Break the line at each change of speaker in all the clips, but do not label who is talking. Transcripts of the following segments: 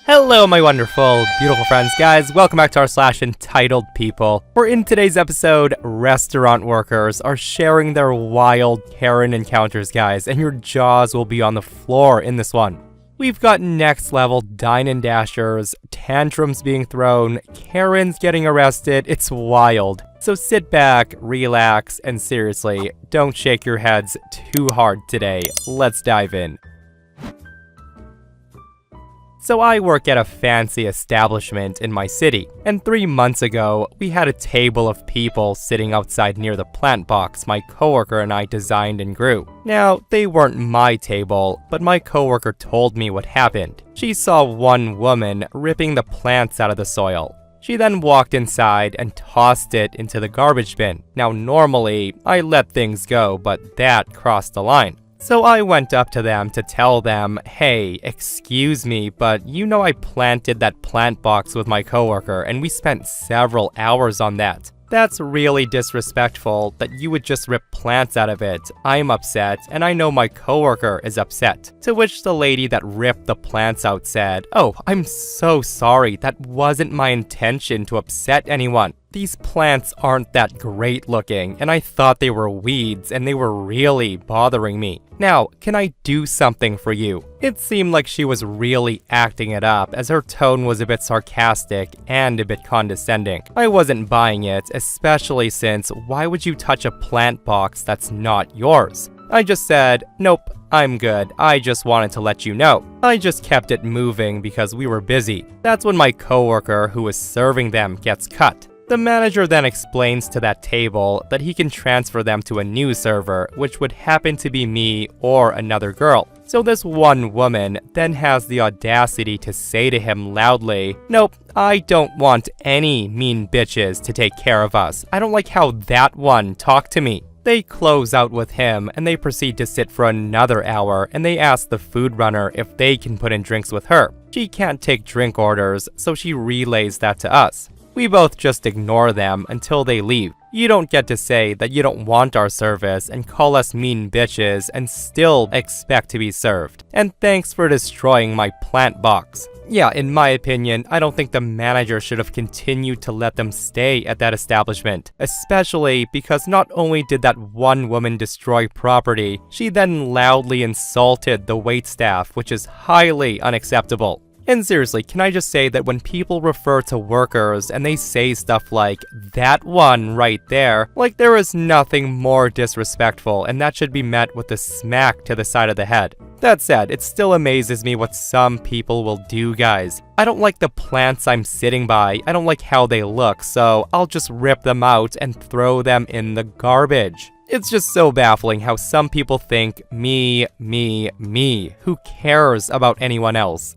Hello my wonderful, beautiful friends, guys. Welcome back to our /entitled people. Where in today's episode, restaurant workers are sharing their wild Karen encounters, guys, and your jaws will be on the floor in this one. We've got next level dine and dashers, tantrums being thrown, Karens getting arrested. It's wild. So sit back, relax, and seriously, don't shake your heads too hard today. Let's dive in. So I work at a fancy establishment in my city, and 3 months ago, we had a table of people sitting outside near the plant box my coworker and I designed and grew. Now, they weren't my table, but my coworker told me what happened. She saw one woman ripping the plants out of the soil. She then walked inside and tossed it into the garbage bin. Now, normally, I let things go, but that crossed the line. So I went up to them to tell them, hey, excuse me, but you know I planted that plant box with my coworker and we spent several hours on that. That's really disrespectful that you would just rip plants out of it. I'm upset, and I know my coworker is upset. To which the lady that ripped the plants out said, oh, I'm so sorry, that wasn't my intention to upset anyone. These plants aren't that great looking, and I thought they were weeds, and they were really bothering me. Now, can I do something for you? It seemed like she was really acting it up, as her tone was a bit sarcastic and a bit condescending. I wasn't buying it, especially since why would you touch a plant box that's not yours? I just said, nope, I'm good, I just wanted to let you know. I just kept it moving because we were busy. That's when my coworker who was serving them gets cut. The manager then explains to that table that he can transfer them to a new server, which would happen to be me or another girl. So this one woman then has the audacity to say to him loudly, nope, I don't want any mean bitches to take care of us. I don't like how that one talked to me. They close out with him and they proceed to sit for another hour, and they ask the food runner if they can put in drinks with her. She can't take drink orders, so she relays that to us. We both just ignore them until they leave. You don't get to say that you don't want our service and call us mean bitches and still expect to be served. And thanks for destroying my plant box. Yeah, in my opinion, I don't think the manager should have continued to let them stay at that establishment, especially because not only did that one woman destroy property, she then loudly insulted the waitstaff, which is highly unacceptable. And seriously, can I just say that when people refer to workers and they say stuff like, that one right there, like there is nothing more disrespectful, and that should be met with a smack to the side of the head. That said, it still amazes me what some people will do, guys. I don't like the plants I'm sitting by, I don't like how they look, so I'll just rip them out and throw them in the garbage. It's just so baffling how some people think, me, who cares about anyone else?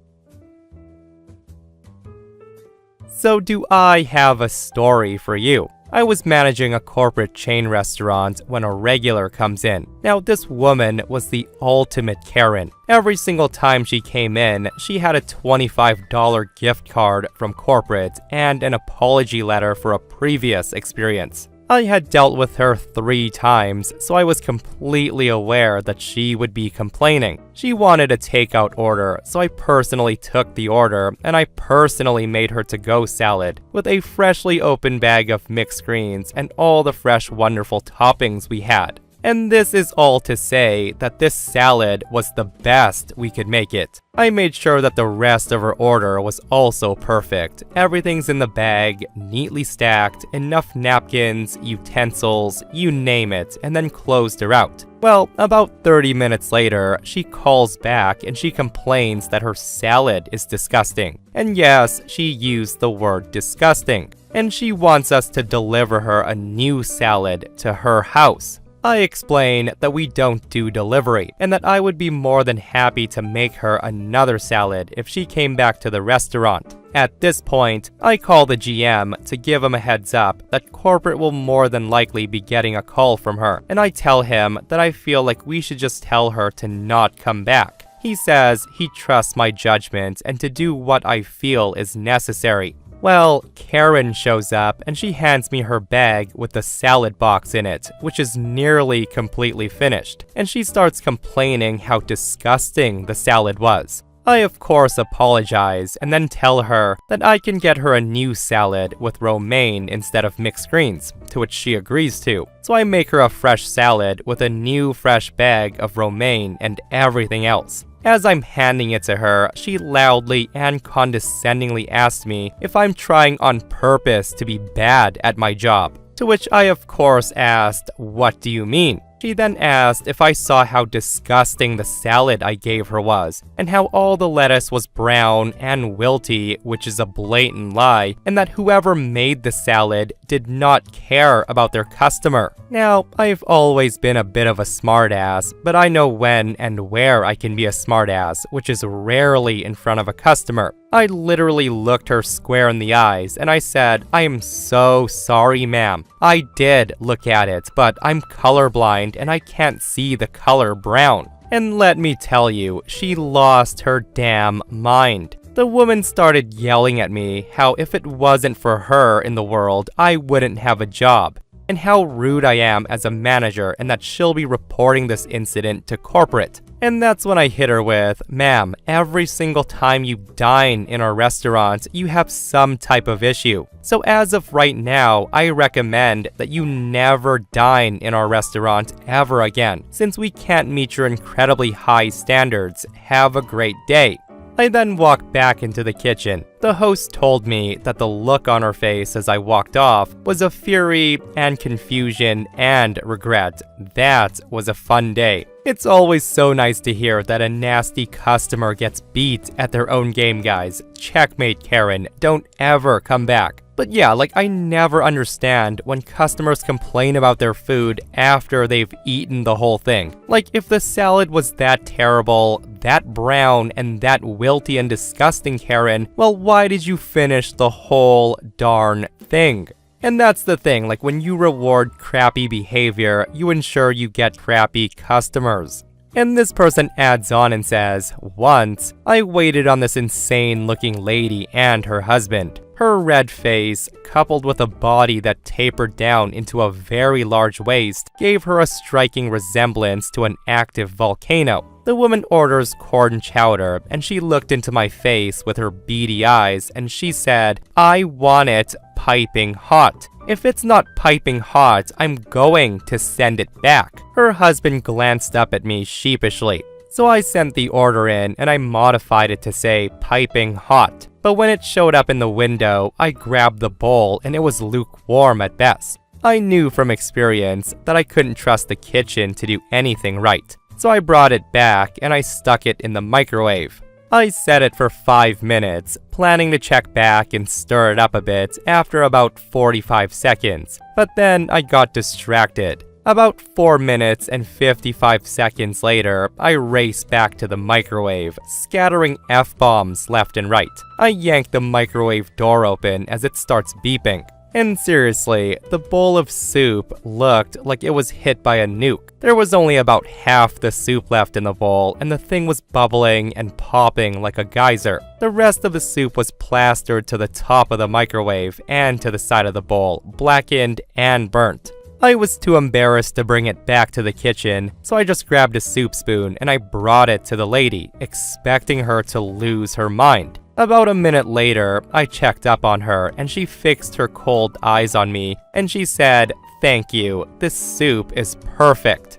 So do I have a story for you? I was managing a corporate chain restaurant when a regular comes in. Now, this woman was the ultimate Karen. Every single time she came in, she had a $25 gift card from corporate and an apology letter for a previous experience. I had dealt with her 3 times, so I was completely aware that she would be complaining. She wanted a takeout order, so I personally took the order, and I personally made her to-go salad with a freshly opened bag of mixed greens and all the fresh wonderful toppings we had. And this is all to say that this salad was the best we could make it. I made sure that the rest of her order was also perfect. Everything's in the bag, neatly stacked, enough napkins, utensils, you name it, and then closed her out. Well, about 30 minutes later, she calls back and she complains that her salad is disgusting. And yes, she used the word disgusting. And she wants us to deliver her a new salad to her house. I explain that we don't do delivery, and that I would be more than happy to make her another salad if she came back to the restaurant. At this point, I call the GM to give him a heads up that corporate will more than likely be getting a call from her, and I tell him that I feel like we should just tell her to not come back. He says he trusts my judgment and to do what I feel is necessary. Well, Karen shows up and she hands me her bag with the salad box in it, which is nearly completely finished, and she starts complaining how disgusting the salad was. I of course apologize and then tell her that I can get her a new salad with romaine instead of mixed greens, to which she agrees to. So I make her a fresh salad with a new fresh bag of romaine and everything else. As I'm handing it to her, she loudly and condescendingly asks me if I'm trying on purpose to be bad at my job. To which I of course asked, "What do you mean?" She then asked if I saw how disgusting the salad I gave her was, and how all the lettuce was brown and wilty, which is a blatant lie, and that whoever made the salad did not care about their customer. Now, I've always been a bit of a smartass, but I know when and where I can be a smartass, which is rarely in front of a customer. I literally looked her square in the eyes and I said, "I am so sorry, ma'am. I did look at it, but I'm colorblind and I can't see the color brown." And let me tell you, she lost her damn mind. The woman started yelling at me how if it wasn't for her in the world, I wouldn't have a job, and how rude I am as a manager and that she'll be reporting this incident to corporate. And that's when I hit her with, "Ma'am, every single time you dine in our restaurant, you have some type of issue. So as of right now, I recommend that you never dine in our restaurant ever again, since we can't meet your incredibly high standards. Have a great day." I then walked back into the kitchen. The host told me that the look on her face as I walked off was of fury and confusion and regret. That was a fun day. It's always so nice to hear that a nasty customer gets beat at their own game, guys. Checkmate, Karen. Don't ever come back. But yeah, I never understand when customers complain about their food after they've eaten the whole thing. If the salad was that terrible, that brown, and that wilty and disgusting, Karen, well, why did you finish the whole darn thing? And that's the thing, when you reward crappy behavior, you ensure you get crappy customers. And this person adds on and says, "Once, I waited on this insane-looking lady and her husband. Her red face, coupled with a body that tapered down into a very large waist, gave her a striking resemblance to an active volcano. The woman orders corn chowder, and she looked into my face with her beady eyes, and she said, 'I want it piping hot. If it's not piping hot, I'm going to send it back.' Her husband glanced up at me sheepishly. So I sent the order in and I modified it to say piping hot. But when it showed up in the window, I grabbed the bowl and it was lukewarm at best. I knew from experience that I couldn't trust the kitchen to do anything right. So I brought it back and I stuck it in the microwave. I set it for 5 minutes, planning to check back and stir it up a bit after about 45 seconds. But then I got distracted. About 4 minutes and 55 seconds later, I raced back to the microwave, scattering F-bombs left and right. I yanked the microwave door open as it starts beeping. And seriously, the bowl of soup looked like it was hit by a nuke. There was only about half the soup left in the bowl, and the thing was bubbling and popping like a geyser. The rest of the soup was plastered to the top of the microwave and to the side of the bowl, blackened and burnt. I was too embarrassed to bring it back to the kitchen, so I just grabbed a soup spoon and I brought it to the lady, expecting her to lose her mind. About a minute later, I checked up on her and she fixed her cold eyes on me and she said, "Thank you, this soup is perfect."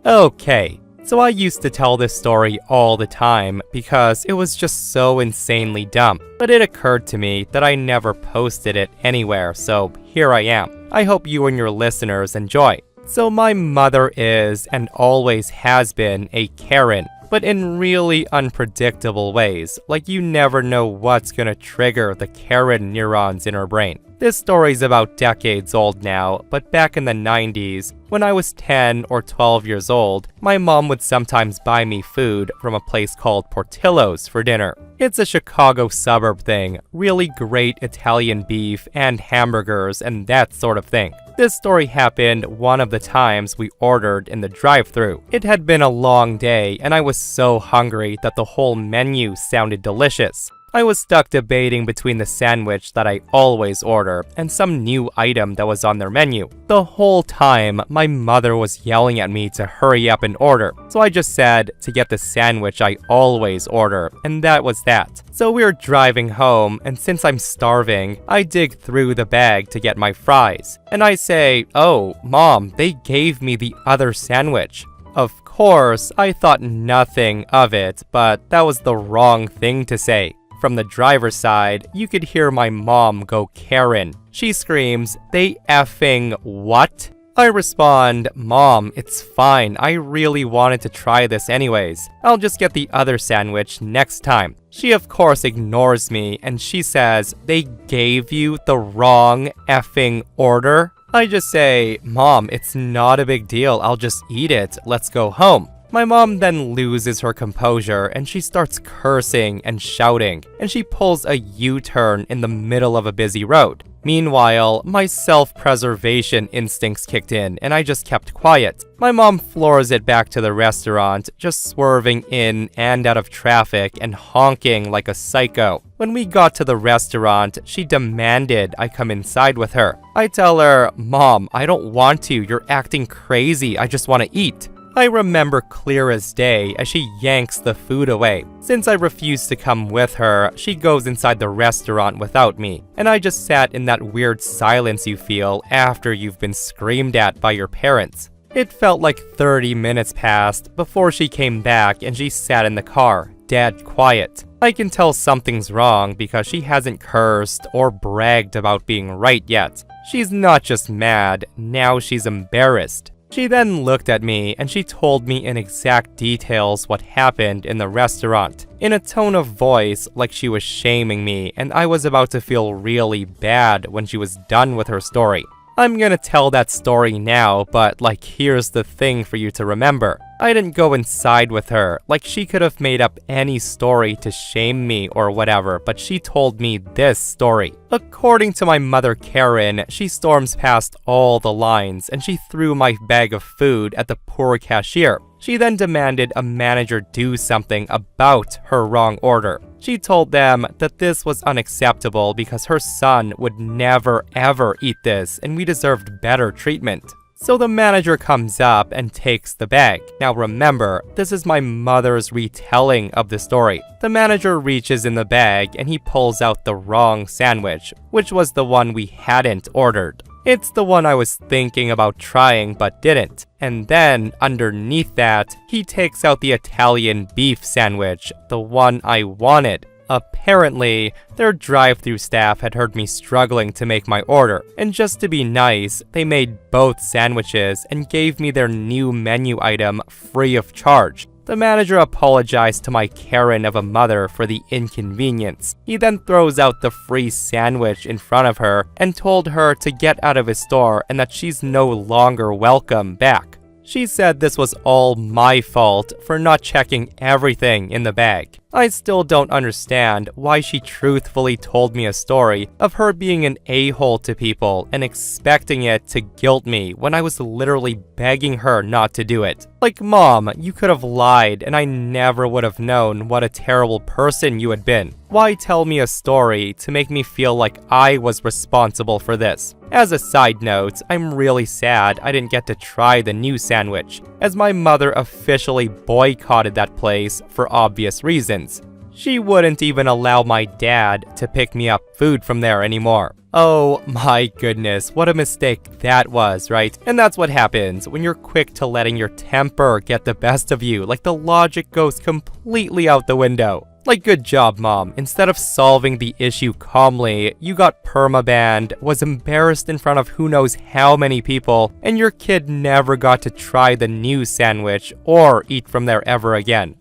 Okay, so I used to tell this story all the time because it was just so insanely dumb. But it occurred to me that I never posted it anywhere, so here I am. I hope you and your listeners enjoy. So my mother is, and always has been, a Karen, but in really unpredictable ways, you never know what's gonna trigger the Karen neurons in her brain. This story's about decades old now, but back in the 90s, when I was 10 or 12 years old, my mom would sometimes buy me food from a place called Portillo's for dinner. It's a Chicago suburb thing, really great Italian beef and hamburgers and that sort of thing. This story happened one of the times we ordered in the drive-thru. It had been a long day and I was so hungry that the whole menu sounded delicious. I was stuck debating between the sandwich that I always order and some new item that was on their menu. The whole time, my mother was yelling at me to hurry up and order, so I just said to get the sandwich I always order, and that was that. So we were driving home, and since I'm starving, I dig through the bag to get my fries. And I say, "Oh, Mom, they gave me the other sandwich." Of course, I thought nothing of it, but that was the wrong thing to say. From the driver's side, you could hear my mom go Karen. She screams, "They effing what?" I respond, "Mom, it's fine. I really wanted to try this anyways. I'll just get the other sandwich next time." She of course ignores me and she says, "They gave you the wrong effing order?" I just say, "Mom, it's not a big deal. I'll just eat it. Let's go home." My mom then loses her composure and she starts cursing and shouting, and she pulls a U-turn in the middle of a busy road. Meanwhile, my self-preservation instincts kicked in and I just kept quiet. My mom floors it back to the restaurant, just swerving in and out of traffic and honking like a psycho. When we got to the restaurant, she demanded I come inside with her. I tell her, "Mom, I don't want to. You're acting crazy. I just want to eat." I remember clear as day as she yanks the food away. Since I refused to come with her, she goes inside the restaurant without me, and I just sat in that weird silence you feel after you've been screamed at by your parents. It felt like 30 minutes passed before she came back and she sat in the car, dead quiet. I can tell something's wrong because she hasn't cursed or bragged about being right yet. She's not just mad, now she's embarrassed. She then looked at me and she told me in exact details what happened in the restaurant, in a tone of voice like she was shaming me, and I was about to feel really bad when she was done with her story. I'm gonna tell that story now, but here's the thing for you to remember. I didn't go inside with her. She could have made up any story to shame me or whatever, but she told me this story. According to my mother Karen, she storms past all the lines and she threw my bag of food at the poor cashier. She then demanded a manager do something about her wrong order. She told them that this was unacceptable because her son would never ever eat this and we deserved better treatment. So the manager comes up and takes the bag. Now remember, this is my mother's retelling of the story. The manager reaches in the bag and he pulls out the wrong sandwich, which was the one we hadn't ordered. It's the one I was thinking about trying but didn't. And then, underneath that, he takes out the Italian beef sandwich, the one I wanted. Apparently, their drive-thru staff had heard me struggling to make my order, and just to be nice, they made both sandwiches and gave me their new menu item free of charge. The manager apologized to my Karen of a mother for the inconvenience. He then throws out the free sandwich in front of her and told her to get out of his store and that she's no longer welcome back. She said this was all my fault for not checking everything in the bag. I still don't understand why she truthfully told me a story of her being an a-hole to people and expecting it to guilt me when I was literally begging her not to do it. Mom, you could have lied and I never would have known what a terrible person you had been. Why tell me a story to make me feel like I was responsible for this? As a side note, I'm really sad I didn't get to try the new sandwich, as my mother officially boycotted that place for obvious reasons. She wouldn't even allow my dad to pick me up food from there anymore. Oh my goodness, what a mistake that was, right? And that's what happens when you're quick to letting your temper get the best of you. The logic goes completely out the window. Good job, Mom. Instead of solving the issue calmly, you got permabanned, was embarrassed in front of who knows how many people, and your kid never got to try the new sandwich or eat from there ever again.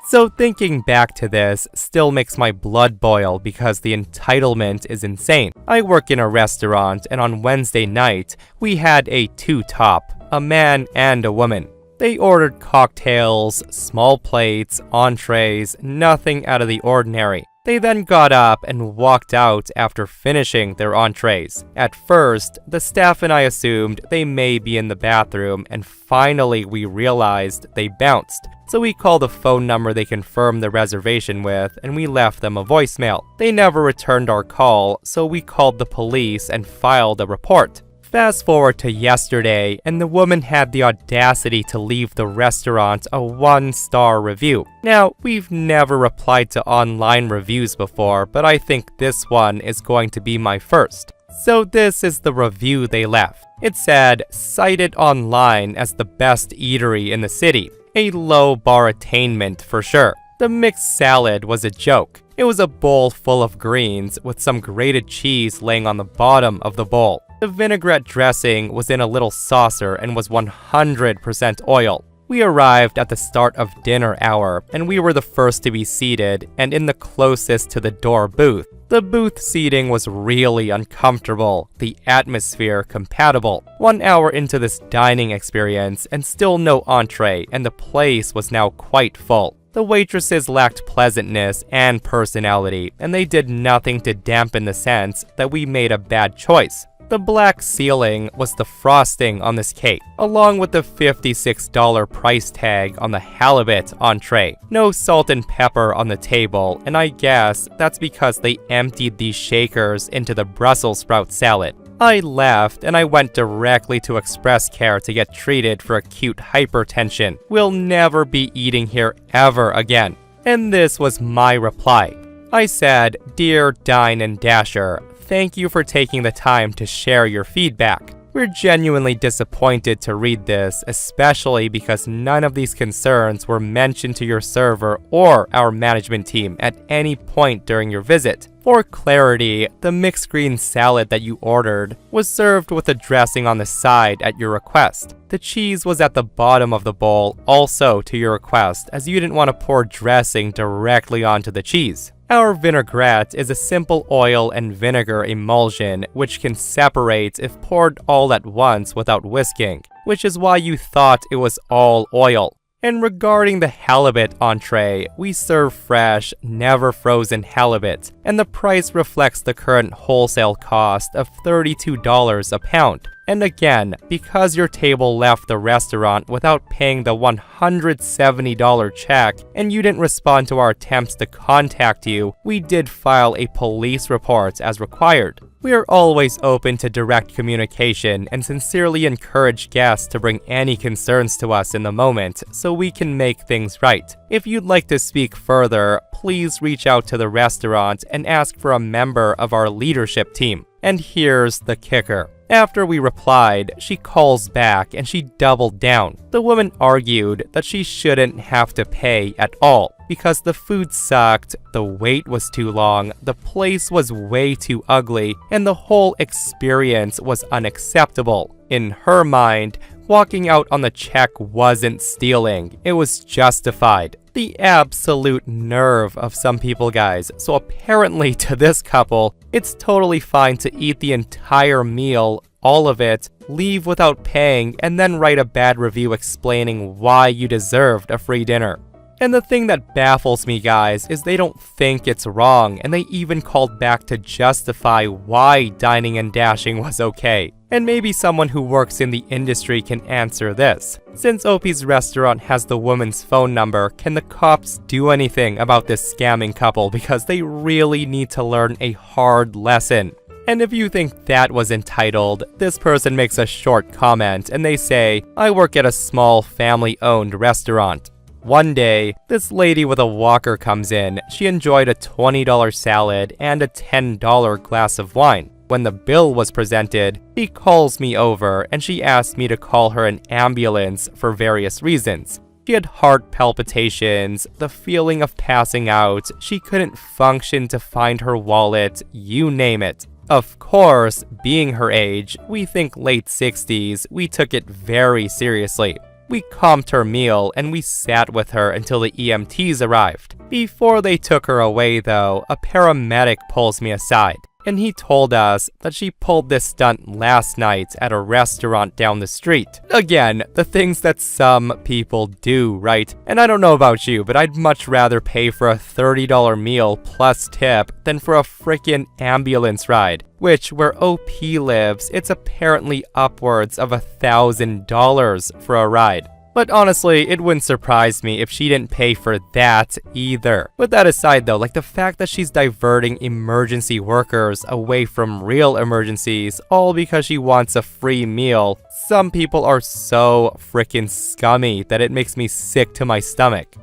So thinking back to this still makes my blood boil because the entitlement is insane. I work in a restaurant and on Wednesday night, we had a two-top, a man and a woman. They ordered cocktails, small plates, entrees, nothing out of the ordinary. They then got up and walked out after finishing their entrees. At first, the staff and I assumed they may be in the bathroom, and finally we realized they bounced. So we called a phone number they confirmed the reservation with, and we left them a voicemail. They never returned our call, so we called the police and filed a report. Fast forward to yesterday, and the woman had the audacity to leave the restaurant a 1-star review. Now, we've never replied to online reviews before, but I think this one is going to be my first. So this is the review they left. It said, cited online as the best eatery in the city. A low bar attainment for sure. The mixed salad was a joke. It was a bowl full of greens with some grated cheese laying on the bottom of the bowl. The vinaigrette dressing was in a little saucer and was 100% oil. We arrived at the start of dinner hour, and we were the first to be seated and in the closest to the door booth. The booth seating was really uncomfortable, the atmosphere compatible. 1 hour into this dining experience and still no entree, and the place was now quite full. The waitresses lacked pleasantness and personality, and they did nothing to dampen the sense that we made a bad choice. The black ceiling was the frosting on this cake, along with the $56 price tag on the halibut entree. No salt and pepper on the table, and I guess that's because they emptied these shakers into the Brussels sprout salad. I left and I went directly to Express Care to get treated for acute hypertension. We'll never be eating here ever again. And this was my reply. I said, "Dear Dine and Dasher, thank you for taking the time to share your feedback. We're genuinely disappointed to read this, especially because none of these concerns were mentioned to your server or our management team at any point during your visit. For clarity, the mixed green salad that you ordered was served with a dressing on the side at your request. The cheese was at the bottom of the bowl, also to your request, as you didn't want to pour dressing directly onto the cheese. Our vinaigrette is a simple oil and vinegar emulsion which can separate if poured all at once without whisking, which is why you thought it was all oil. And regarding the halibut entree, we serve fresh, never frozen halibut, and the price reflects the current wholesale cost of $32 a pound. And again, because your table left the restaurant without paying the $170 check and you didn't respond to our attempts to contact you, we did file a police report as required. We are always open to direct communication and sincerely encourage guests to bring any concerns to us in the moment so we can make things right. If you'd like to speak further, please reach out to the restaurant and ask for a member of our leadership team. And here's the kicker. After we replied, she calls back and she doubled down. The woman argued that she shouldn't have to pay at all because the food sucked, the wait was too long, the place was way too ugly, and the whole experience was unacceptable. In her mind, walking out on the check wasn't stealing, it was justified. The absolute nerve of some people, guys. So apparently to this couple, it's totally fine to eat the entire meal, all of it, leave without paying, and then write a bad review explaining why you deserved a free dinner. And the thing that baffles me, guys, is they don't think it's wrong, and they even called back to justify why dining and dashing was okay. And maybe someone who works in the industry can answer this. Since Opie's restaurant has the woman's phone number, can the cops do anything about this scamming couple because they really need to learn a hard lesson? And if you think that was entitled, this person makes a short comment and they say, "I work at a small family-owned restaurant. One day, this lady with a walker comes in. She enjoyed a $20 salad and a $10 glass of wine. When the bill was presented, she calls me over and she asked me to call her an ambulance for various reasons. She had heart palpitations, the feeling of passing out, she couldn't function to find her wallet, you name it. Of course, being her age, we think late 60s, we took it very seriously. We comped her meal and we sat with her until the EMTs arrived. Before they took her away though, a paramedic pulls me aside. and he told us that she pulled this stunt last night at a restaurant down the street. Again, the things that some people do, right? And I don't know about you, but I'd much rather pay for a $30 meal plus tip than for a frickin' ambulance ride. Which, where OP lives, it's apparently upwards of $1,000 for a ride. But honestly, it wouldn't surprise me if she didn't pay for that either. With that aside though, like the fact that she's diverting emergency workers away from real emergencies all because she wants a free meal, some people are so freaking scummy that it makes me sick to my stomach.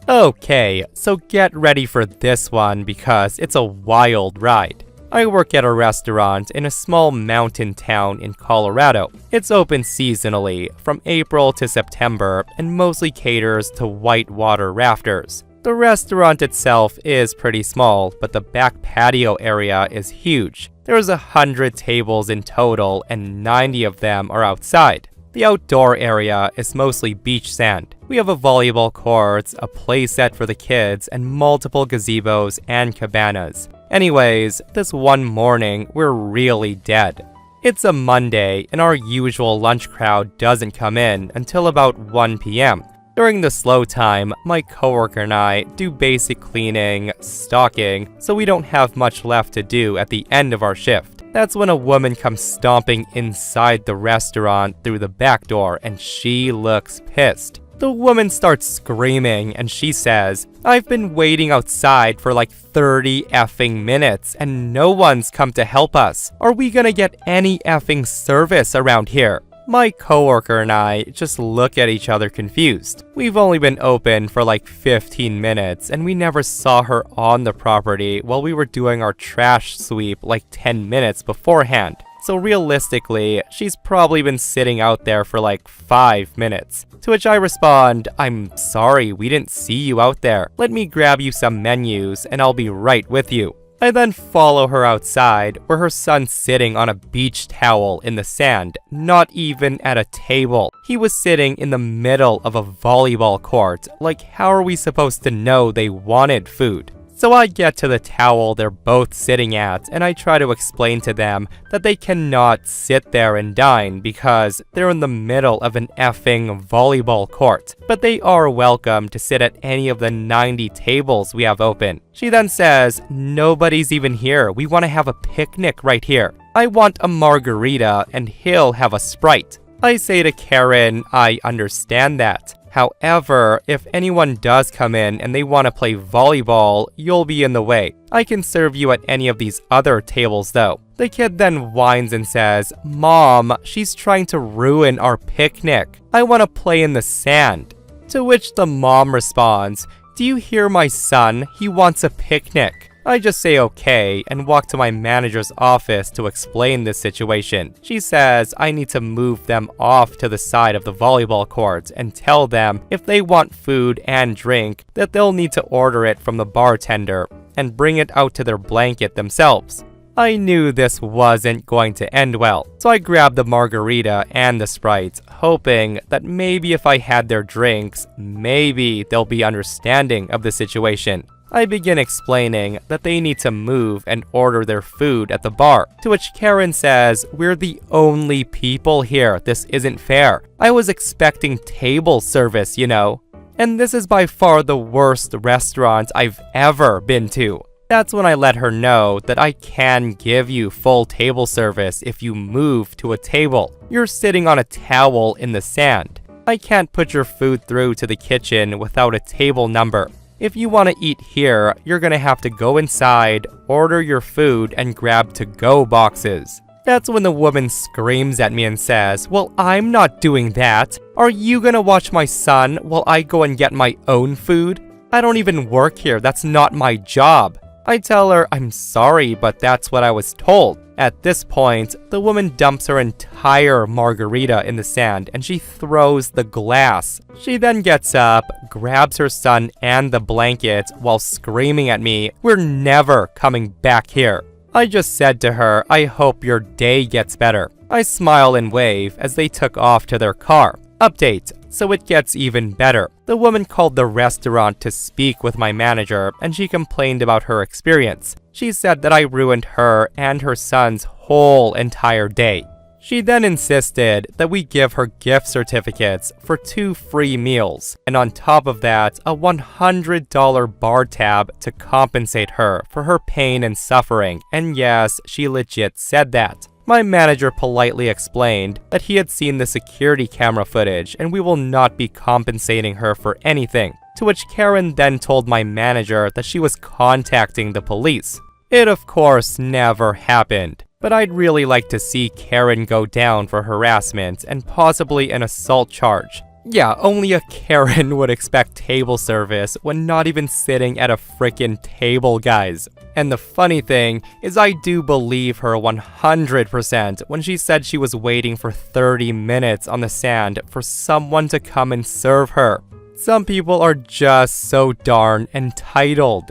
Okay, so get ready for this one because it's a wild ride. I work at a restaurant in a small mountain town in Colorado. It's open seasonally, from April to September, and mostly caters to whitewater rafters. The restaurant itself is pretty small, but the back patio area is huge. There's 100 tables in total, and 90 of them are outside. The outdoor area is mostly beach sand. We have a volleyball court, a play set for the kids, and multiple gazebos and cabanas. Anyways, this one morning, we're really dead. It's a Monday, and our usual lunch crowd doesn't come in until about 1 p.m. During the slow time, my coworker and I do basic cleaning, stocking, so we don't have much left to do at the end of our shift. That's when a woman comes stomping inside the restaurant through the back door, and she looks pissed. The woman starts screaming and she says, "I've been waiting outside for like 30 effing minutes and no one's come to help us. Are we gonna get any effing service around here?" My coworker and I just look at each other confused. We've only been open for like 15 minutes and we never saw her on the property while we were doing our trash sweep like 10 minutes beforehand. So realistically, she's probably been sitting out there for like 5 minutes. To which I respond, "I'm sorry, we didn't see you out there. Let me grab you some menus and I'll be right with you." I then follow her outside, where her son's sitting on a beach towel in the sand, not even at a table. He was sitting in the middle of a volleyball court. Like, how are we supposed to know they wanted food? So I get to the towel they're both sitting at, and I try to explain to them that they cannot sit there and dine because they're in the middle of an effing volleyball court. But they are welcome to sit at any of the 90 tables we have open. She then says, "Nobody's even here. We want to have a picnic right here. I want a margarita and he'll have a Sprite." I say to Karen, I understand that. However, if anyone does come in and they want to play volleyball, you'll be in the way. I can serve you at any of these other tables though. The kid then whines and says, "Mom, she's trying to ruin our picnic. I want to play in the sand." To which the mom responds, "Do you hear my son? He wants a picnic." I just say okay and walk to my manager's office to explain this situation. She says I need to move them off to the side of the volleyball court and tell them if they want food and drink that they'll need to order it from the bartender and bring it out to their blanket themselves. I knew this wasn't going to end well, so I grabbed the margarita and the Sprite, hoping that maybe if I had their drinks, maybe they'll be understanding of the situation. I begin explaining that they need to move and order their food at the bar, to which Karen says, "We're the only people here. This isn't fair. I was expecting table service, you know." And this is by far the worst restaurant I've ever been to. That's when I let her know that I can give you full table service if you move to a table. You're sitting on a towel in the sand. I can't put your food through to the kitchen without a table number. If you want to eat here, you're gonna have to go inside, order your food, and grab to-go boxes. That's when the woman screams at me and says, "Well, I'm not doing that. Are you gonna watch my son while I go and get my own food? I don't even work here. That's not my job." I tell her I'm sorry, but that's what I was told. At this point, the woman dumps her entire margarita in the sand and she throws the glass. She then gets up, grabs her son and the blanket while screaming at me, "We're never coming back here." I just said to her, "I hope your day gets better." I smile and wave as they took off to their car. Update. So it gets even better. The woman called the restaurant to speak with my manager, and she complained about her experience. She said that I ruined her and her son's whole entire day. She then insisted that we give her gift certificates for 2 free meals, and on top of that, a $100 bar tab to compensate her for her pain and suffering, and yes, she legit said that. My manager politely explained that he had seen the security camera footage and we will not be compensating her for anything, to which Karen then told my manager that she was contacting the police. It of course never happened, but I'd really like to see Karen go down for harassment and possibly an assault charge. Yeah, only a Karen would expect table service when not even sitting at a frickin' table, guys. And the funny thing is I do believe her 100% when she said she was waiting for 30 minutes on the sand for someone to come and serve her. Some people are just so darn entitled.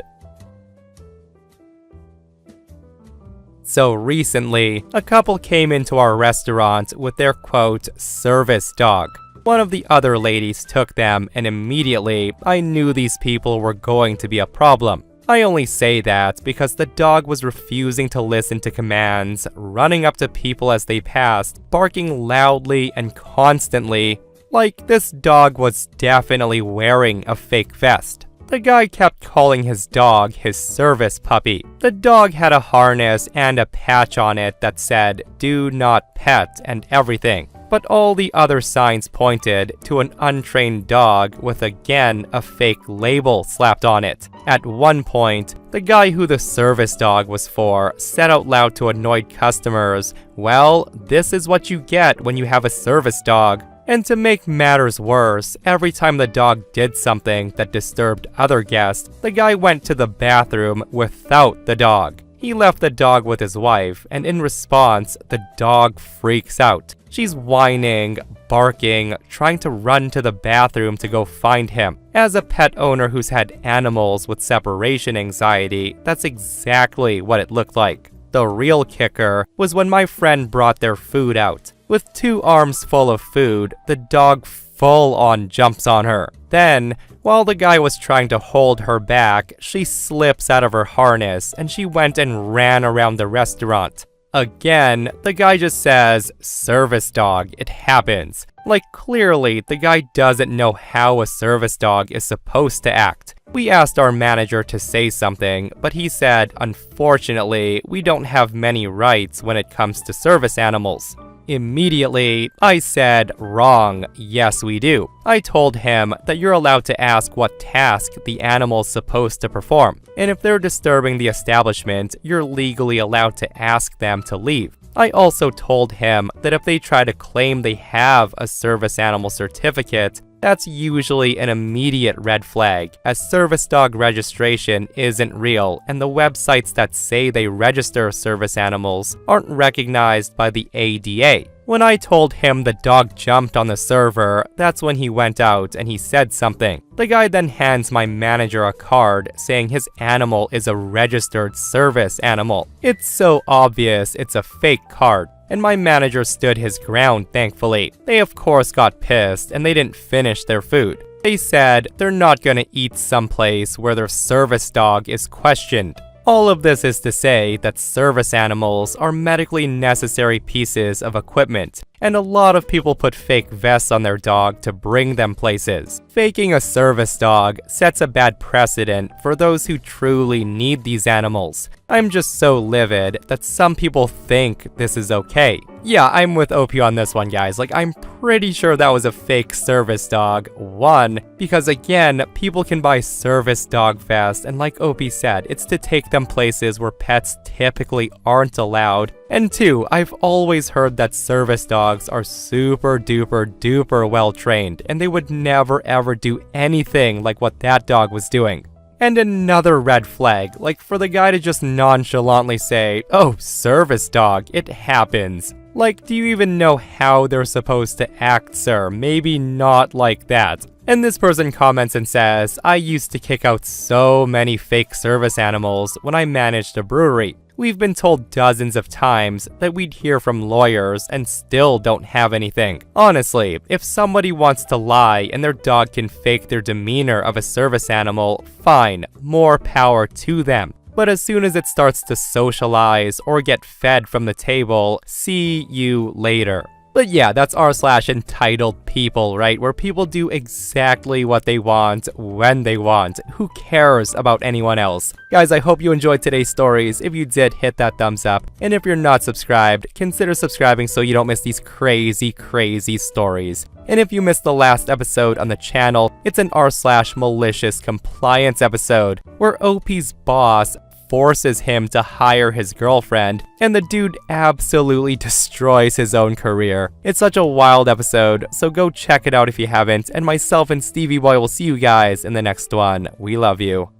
So recently, a couple came into our restaurant with their quote, service dog. One of the other ladies took them, and immediately, I knew these people were going to be a problem. I only say that because the dog was refusing to listen to commands, running up to people as they passed, barking loudly and constantly. Like, this dog was definitely wearing a fake vest. The guy kept calling his dog his service puppy. The dog had a harness and a patch on it that said, "Do not pet," and everything. But all the other signs pointed to an untrained dog with again a fake label slapped on it. At one point, the guy who the service dog was for said out loud to annoyed customers, "Well, this is what you get when you have a service dog." And to make matters worse, every time the dog did something that disturbed other guests, the guy went to the bathroom without the dog. He left the dog with his wife, and in response, the dog freaks out. She's whining, barking, trying to run to the bathroom to go find him. As a pet owner who's had animals with separation anxiety, that's exactly what it looked like. The real kicker was when my friend brought their food out. With 2 arms full of food, the dog full-on jumps on her. Then, while the guy was trying to hold her back, she slips out of her harness and she went and ran around the restaurant. Again, the guy just says, "Service dog, it happens." Like, clearly, the guy doesn't know how a service dog is supposed to act. We asked our manager to say something, but he said, "Unfortunately, we don't have many rights when it comes to service animals." Immediately, I said, "Wrong, yes we do." I told him that you're allowed to ask what task the animal's supposed to perform, and if they're disturbing the establishment, you're legally allowed to ask them to leave. I also told him that if they try to claim they have a service animal certificate, that's usually an immediate red flag, as service dog registration isn't real, and the websites that say they register service animals aren't recognized by the ADA. When I told him the dog jumped on the server, that's when he went out and he said something. The guy then hands my manager a card saying his animal is a registered service animal. It's so obvious it's a fake card. And my manager stood his ground, thankfully. They of course got pissed and they didn't finish their food. They said they're not gonna eat someplace where their service dog is questioned. All of this is to say that service animals are medically necessary pieces of equipment, and a lot of people put fake vests on their dog to bring them places. Faking a service dog sets a bad precedent for those who truly need these animals. I'm just so livid that some people think this is okay. Yeah, I'm with OP on this one, guys. Like, I'm pretty sure that was a fake service dog. 1, because again, people can buy service dog vests, and like OP said, it's to take them places where pets typically aren't allowed. And 2, I've always heard that service dogs are super duper duper well trained, and they would never ever do anything like what that dog was doing. And another red flag, like for the guy to just nonchalantly say, "Oh, service dog, it happens." Like, do you even know how they're supposed to act, sir? Maybe not like that. And this person comments and says, I used to kick out so many fake service animals when I managed a brewery. We've been told dozens of times that we'd hear from lawyers and still don't have anything. Honestly, if somebody wants to lie and their dog can fake their demeanor of a service animal, fine, more power to them. But as soon as it starts to socialize or get fed from the table, see you later. But yeah, that's r/entitled people, right? Where people do exactly what they want, when they want. Who cares about anyone else? Guys, I hope you enjoyed today's stories. If you did, hit that thumbs up. And if you're not subscribed, consider subscribing so you don't miss these crazy stories. And if you missed the last episode on the channel, it's an r/malicious compliance episode, where OP's boss forces him to hire his girlfriend, and the dude absolutely destroys his own career. It's such a wild episode, so go check it out if you haven't, and myself and Stevie Boy will see you guys in the next one. We love you.